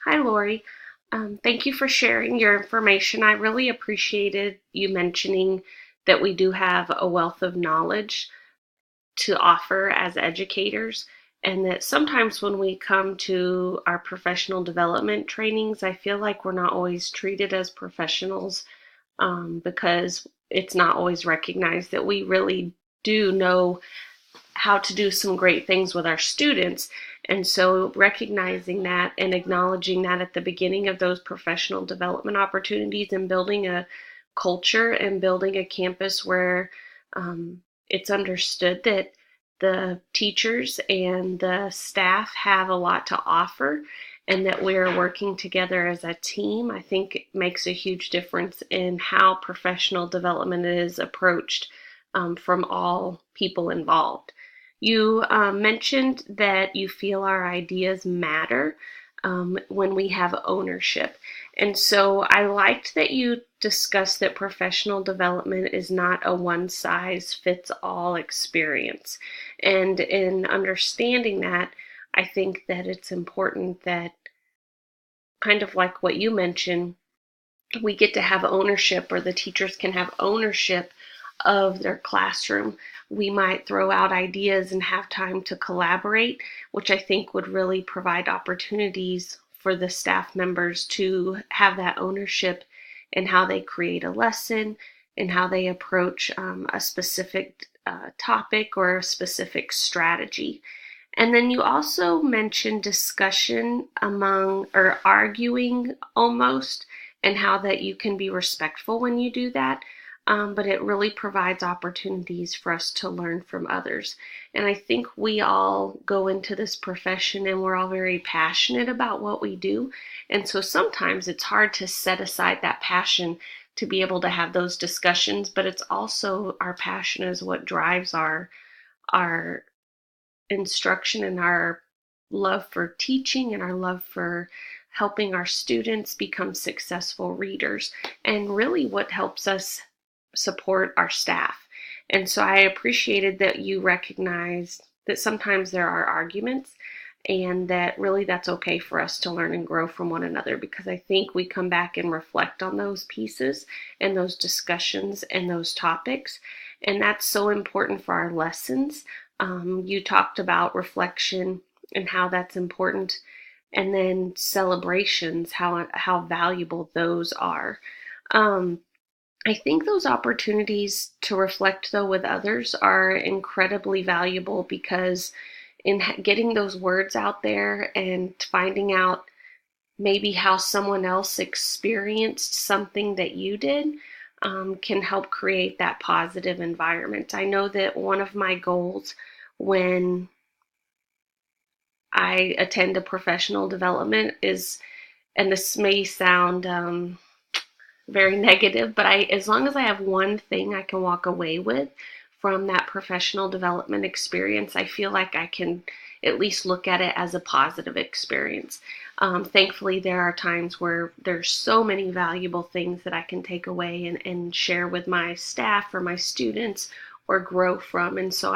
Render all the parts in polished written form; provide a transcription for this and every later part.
Hi, Lori. Thank you for sharing your information. I really appreciated you mentioning that we do have a wealth of knowledge to offer as educators, and that sometimes when we come to our professional development trainings, I feel like we're not always treated as professionals because it's not always recognized that we really do know how to do some great things with our students. And so recognizing that and acknowledging that at the beginning of those professional development opportunities and building a culture and building a campus where it's understood that the teachers and the staff have a lot to offer and that we're working together as a team, I think it makes a huge difference in how professional development is approached from all people involved. You mentioned that you feel our ideas matter when we have ownership. And so I liked that you discussed that professional development is not a one size fits all experience. And in understanding that, I think that it's important that, kind of like what you mentioned, we get to have ownership, or the teachers can have ownership of their classroom. We might throw out ideas and have time to collaborate, which I think would really provide opportunities for the staff members to have that ownership in how they create a lesson and how they approach a specific topic or a specific strategy. And then you also mentioned discussion among, or arguing almost, and how that you can be respectful when you do that. But it really provides opportunities for us to learn from others. And I think we all go into this profession and we're all very passionate about what we do. And so sometimes it's hard to set aside that passion to be able to have those discussions, but it's also our passion is what drives our instruction and our love for teaching and our love for helping our students become successful readers, and really what helps us support our staff. And so I appreciated that you recognized that sometimes there are arguments and that really that's okay for us to learn and grow from one another, because I think we come back and reflect on those pieces and those discussions and those topics. And that's so important for our lessons. You talked about reflection and how that's important, and then celebrations, how valuable those are. Um, I think those opportunities to reflect, though, with others are incredibly valuable, because in getting those words out there and finding out maybe how someone else experienced something that you did can help create that positive environment. I know that one of my goals when I attend a professional development is, and this may sound very negative, but as long as I have one thing I can walk away with from that professional development experience, I feel like I can at least look at it as a positive experience. Thankfully, there are times where there's so many valuable things that I can take away and share with my staff or my students or grow from. And so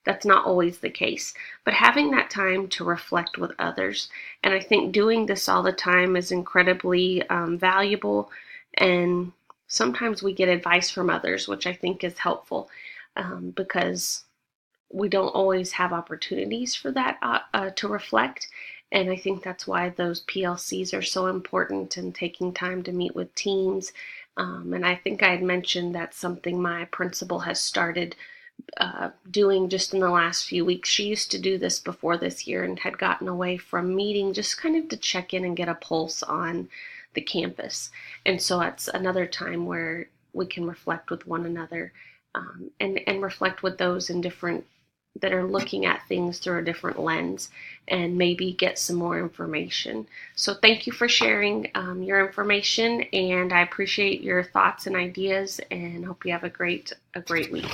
that's not always the case. But having that time to reflect with others, and I think doing this all the time is incredibly valuable. And sometimes we get advice from others, which I think is helpful because we don't always have opportunities for that to reflect. And I think that's why those PLCs are so important, and taking time to meet with teams. And I think I had mentioned that's something my principal has started doing just in the last few weeks. She used to do this before this year and had gotten away from meeting just kind of to check in and get a pulse on the campus. And so it's another time where we can reflect with one another and reflect with those in different that are looking at things through a different lens and maybe get some more information. So thank you for sharing your information, and I appreciate your thoughts and ideas, and hope you have a great week.